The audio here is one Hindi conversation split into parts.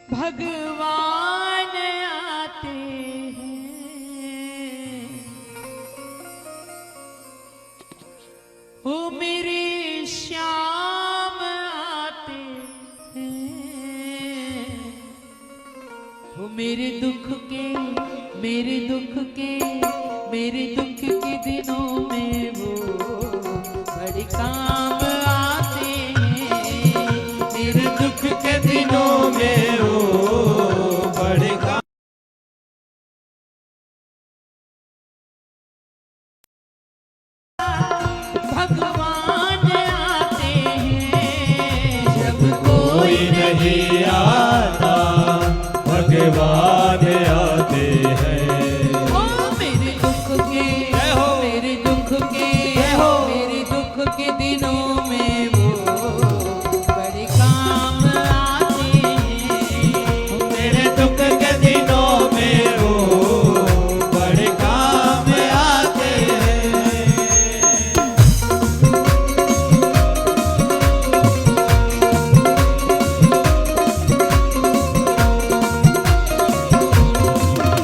भगवान आते हैं, ओ मेरे श्याम आते हैं, ओ मेरे दुख के मेरे दुख के मेरे दुख के दिनों में वो बड़े काम आते हैं, मेरे दुख के दिनों में वो बड़े काम। भगवान आते हैं जब कोई नहीं आता, भगवान आते हैं। ओ मेरे दुख के मेरे दुख के मेरे दुख के दिनों में वो बड़े काम आते हैं, मेरे दुख के दिनों में वो बड़े काम आते हैं।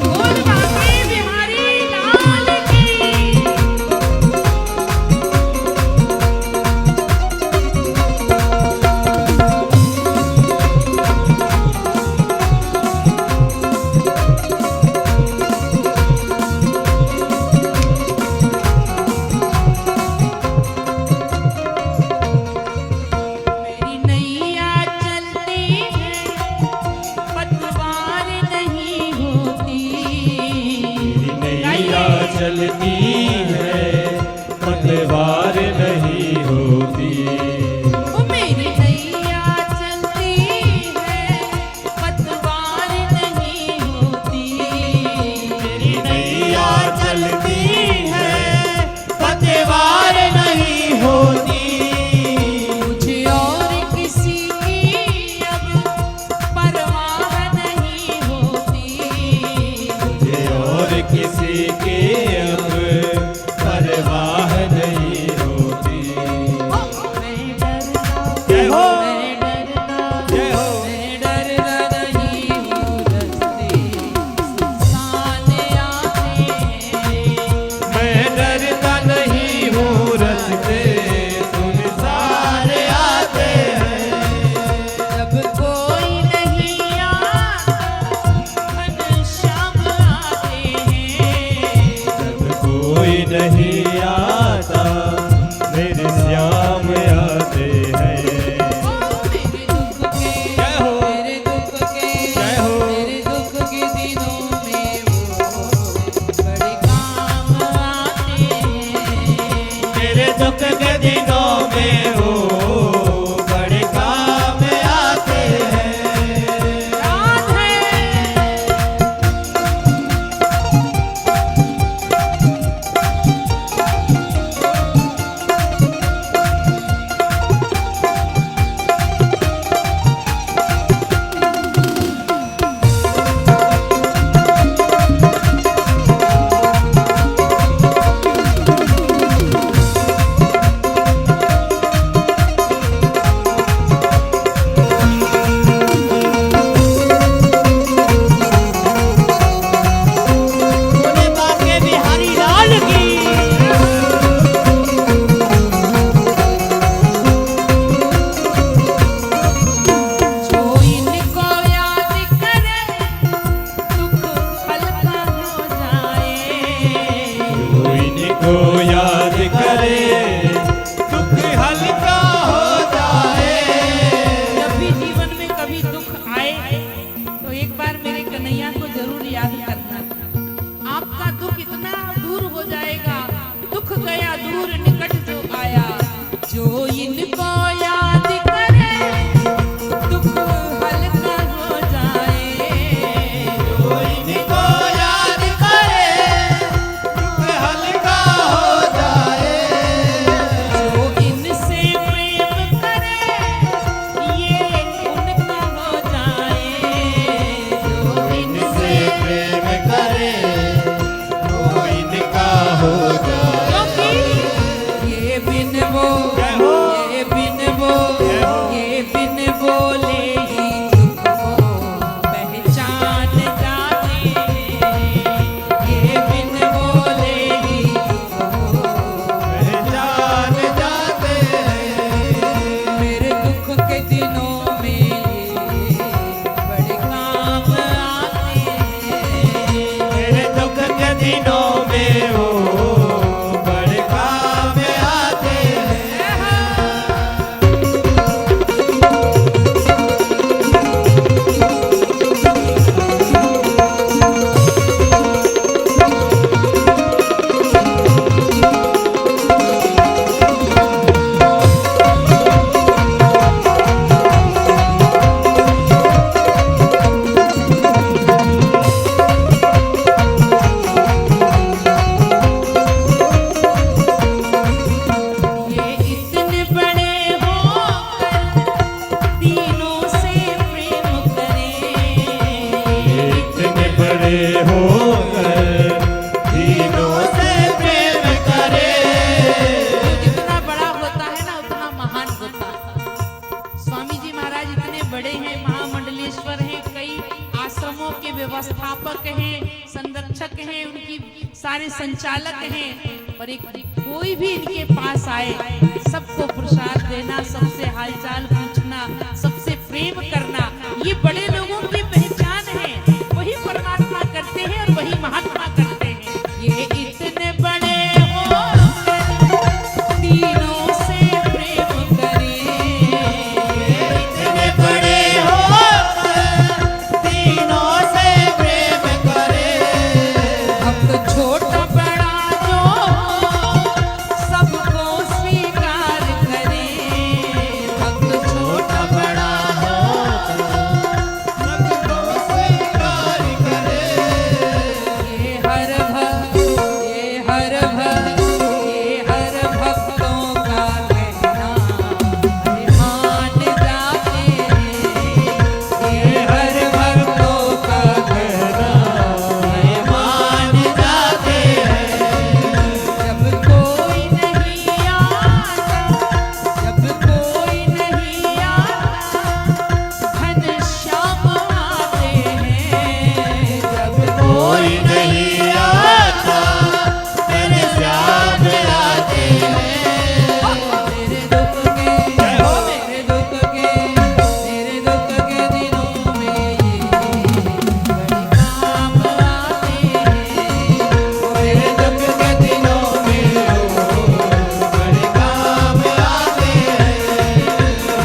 बोल बांके बिहारी लाल की। मेरी नैया चलती है, पतवार नहीं होती, नैया चलती है, पतवार नहीं होती। ओ मेरी नैया चलती है, पतवार नहीं होती, मेरी नैया चलती है, पतवार नहीं होती। मुझे और किसी की अब परवाह नहीं होती, मुझे और किसी की अब परवाह नहीं होती। मैं डरता जय हो। मैं डरता जय हो। मैं डरता नहीं हूँ, रस्ते सुनसान आते हैं, मैं डरता नहीं हूँ, रस्ते सुनसान आते हैं। जब कोई नहीं आता, घनश्याम आते हैं, जब कोई नहीं आता, मेरे श्याम आते हैं। ओ मेरे दुख के जय हो। मेरे दुख के जय हो। मेरे दुख के दिनों में वो बड़े काम आते हैं, मेरे दुख के दिनों में वो बड़े काम आते हैं। राधे। दिनों में वो बड़े काम आते हैं। ये इतने बड़े होकर तीनों से प्रेम करें। इतने बड़े होकर तीनों से प्रेम करे। जितना बड़ा होता है ना उतना महान होता है। स्वामी जी महाराज इतने बड़े हैं, महामंडलेश्वर हैं, कई आश्रमों के व्यवस्थापक हैं, संरक्षक हैं, उनकी सारे संचालक हैं। पर एक कोई भी इनके पास आए सबको प्रसाद देना, सबसे हालचाल पूछना, सबसे प्रेम करना, ये बड़े लोगों की पहचान है। वही परमात्मा करते हैं और वही महात्मा करते हैं। ये इतने बड़े हो तीनों से प्रेम करें। इतने बड़े होकर तीनों से प्रेम करे। भक्त छोटा बड़ा जो सबको स्वीकार करे। भक्त छोटा बड़ा सबको स्वीकार करे। ये हर भक्तों का कहना मान जाते हैं। ये हर भक्तों का कहना मान जाते हैं। जब कोई नहीं आता, जब कोई नहीं आता, घनश्याम आते हैं। जब कोई नहीं आता मेरे श्याम आते हैं। मेरे दुख के दिनों में ये बड़े काम आते हैं। मेरे दुख के दिनों में वो बड़े काम आते हैं।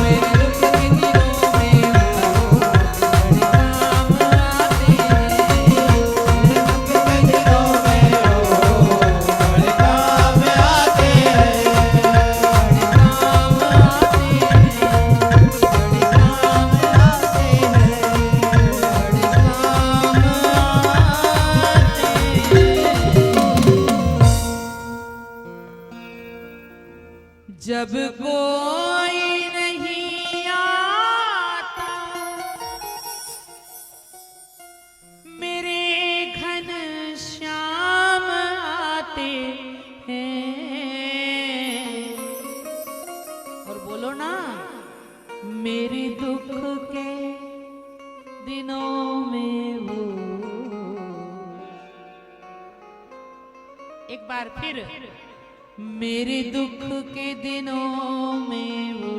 मेरे दुख के दिनों में वो बड़े काम आते हैं। के दिनों में वो बड़े काम आते हैं। जब कोई नहीं आता मेरे घन श्याम आते हैं। और बोलो ना, मेरे दुख के दिनों में वो। एक बार फिर, मेरे दुख के दिनों में वो